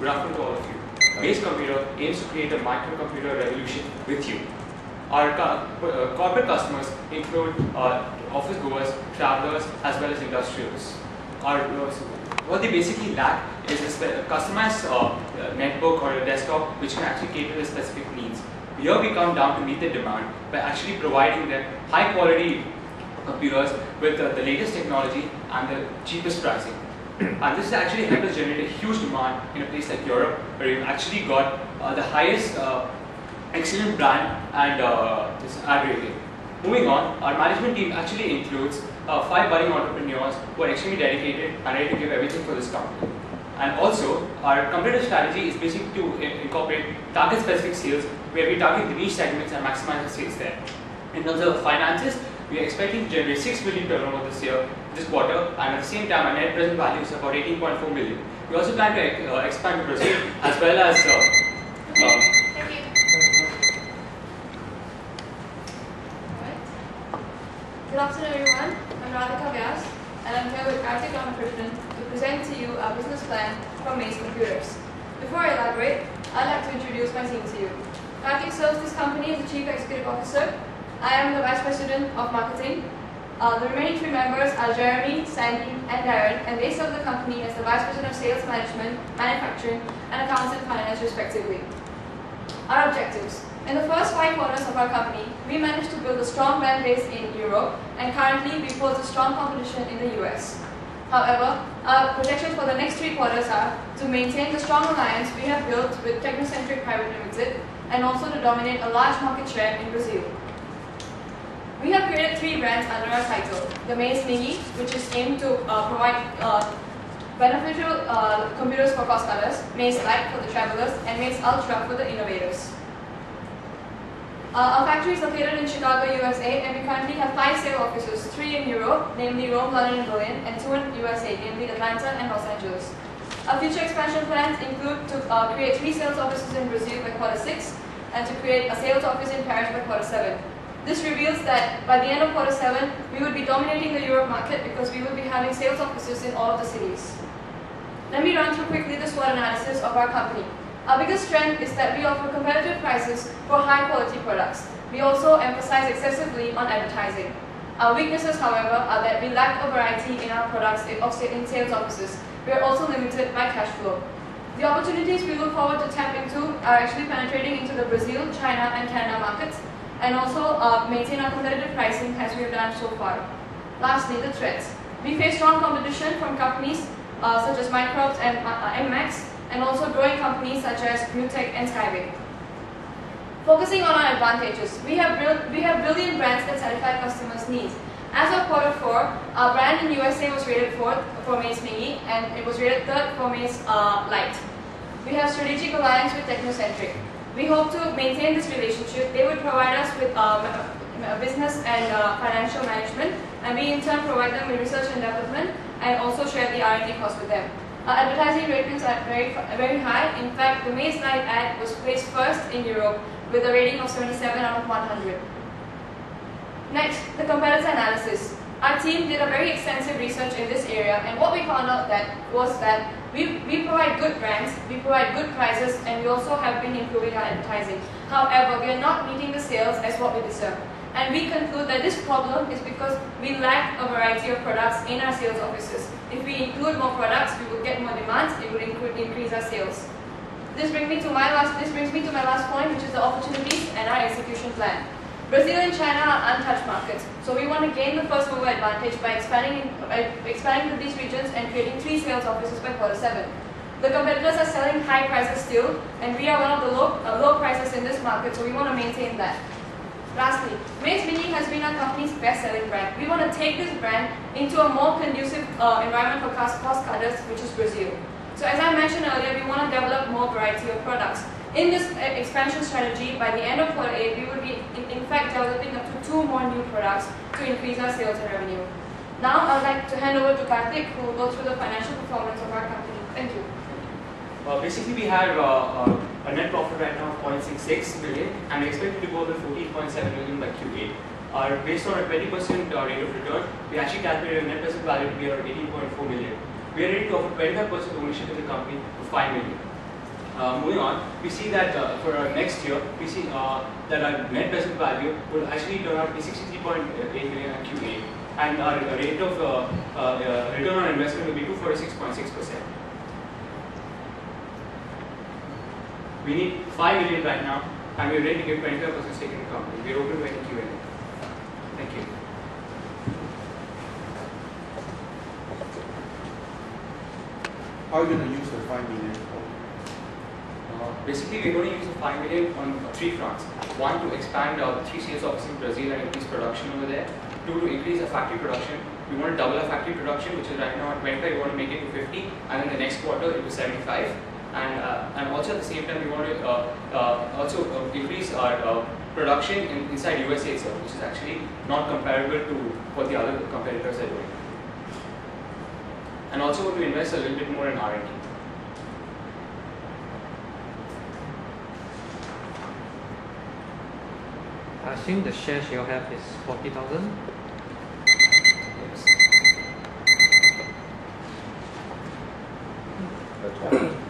Good afternoon to all of you. Base Computer aims to create a microcomputer revolution with you. Our corporate customers include office goers, travelers, as well as industrials. What they basically lack is a customized netbook or a desktop which can actually cater to their specific needs. Here we come down to meet the demand by actually providing them high quality computers with the latest technology and the cheapest pricing. And this has actually helped us generate a huge demand in a place like Europe, where we've actually got the highest excellent brand and this ad rating. Moving on, our management team actually includes 5 budding entrepreneurs who are extremely dedicated and ready to give everything for this company. And also, our competitive strategy is basically to incorporate target-specific sales, where we target the niche segments and maximize the sales there. In terms of finances, we are expecting to generate 6 million turnover this quarter, and at the same time, our net present value is about 18.4 million. We also plan to expand to Brazil as well as. Thank you. Good afternoon, everyone. I'm Radhika Vyas, and I'm here with Karthik Ramakrishnan to present to you our business plan from Mace Computers. Before I elaborate, I'd like to introduce my team to you. Karthik serves this company as the Chief Executive Officer. I am the Vice President of Marketing. The remaining 3 members are Jeremy, Sandy, and Darren, and they serve the company as the Vice President of Sales Management, Manufacturing, and Accounts and Finance, respectively. Our objectives. In the first 5 quarters of our company, we managed to build a strong brand base in Europe, and currently we pose a strong competition in the US. However, our projections for the next 3 quarters are to maintain the strong alliance we have built with Technocentric Private Limited, and also to dominate a large market share in Brazil. We have created 3 brands under our title: the Mace Mini, which is aimed to provide beneficial computers for cost cutters; Mace Lite for the travelers; and Mace Ultra for the innovators. Our factory is located in Chicago, USA, and we currently have 5 sales offices: 3 in Europe, namely Rome, London, and Berlin, and 2 in USA, namely Atlanta and Los Angeles. Our future expansion plans include to create 3 sales offices in Brazil by Q6, and to create a sales office in Paris by Q7. This reveals that by the end of Q7, we would be dominating the Europe market because we will be having sales offices in all of the cities. Let me run through quickly the SWOT analysis of our company. Our biggest strength is that we offer competitive prices for high quality products. We also emphasize excessively on advertising. Our weaknesses, however, are that we lack a variety in our products in sales offices. We are also limited by cash flow. The opportunities we look forward to tap into are actually penetrating into the Brazil, China, and Canada markets, and also maintain our competitive pricing as we have done so far. Lastly, the threats. We face strong competition from companies such as Microsoft and MMAX, and also growing companies such as Newtek and Skyway. Focusing on our advantages, we have brilliant brands that satisfy customers' needs. As of Q4, our brand in USA was rated 4th for Mace Mini, and it was rated 3rd for Mace Lite. We have strategic alliance with Technocentric. We hope to maintain this relationship. They would provide us with business and financial management, and we in turn provide them with research and development, and also share the R&D costs with them. Our advertising ratings are very high. In fact, the Mace Lite ad was placed 1st in Europe with a rating of 77 out of 100. Next, the competitor analysis. Our team did a very extensive research in this area, and what we found out was that we provide good brands, we provide good prices, and we also have been improving our advertising. However, we are not meeting the sales as what we deserve. And we conclude that this problem is because we lack a variety of products in our sales offices. If we include more products, we would get more demand, it would increase our sales. This brings me to my last point, which is the opportunities and our execution plan. Brazil and China are untouched markets, so we want to gain the first mover advantage by expanding to these regions and creating 3 sales offices by Q7. The competitors are selling high prices still, and we are one of the low prices in this market, so we want to maintain that. Lastly, Mace Mini has been our company's best-selling brand. We want to take this brand into a more conducive environment for cost cutters, which is Brazil. So as I mentioned earlier, we want to develop more variety of products. In this expansion strategy, by the end of Q8, we will be in fact developing up to 2 more new products to increase our sales and revenue. Now I would like to hand over to Karthik, who will go through the financial performance of our company. Thank you. Basically, we have a net profit right now of 0.66 million, and we expect to go to 14.7 million by Q8. Based on a 20% rate of return, we actually calculated a net present value to be around 18.4 million. We are ready to offer 25% ownership in the company for 5 million. moving on, we see that for next year, we see that our net present value will actually turn out to be 63.8 million at Q8, and our rate of return on investment will be 246.6%. We need 5 million right now, and we're ready to give 25% stake in the company. We're open to any Q&A. Thank you. How are you going to use the 5 million for? Basically, we're going to use the 5 million on 3 fronts. 1, to expand the 3 sales offices in Brazil and increase production over there. 2, to increase our factory production. We want to double our factory production, which is right now at 25. We want to make it to 50, and then the next quarter it to 75. And also at the same time, we want to also increase our production inside USA itself, which is actually not comparable to what the other competitors are doing. And also want to invest a little bit more in R&D. I assume the shares you have is 40,000. Yes. That's all.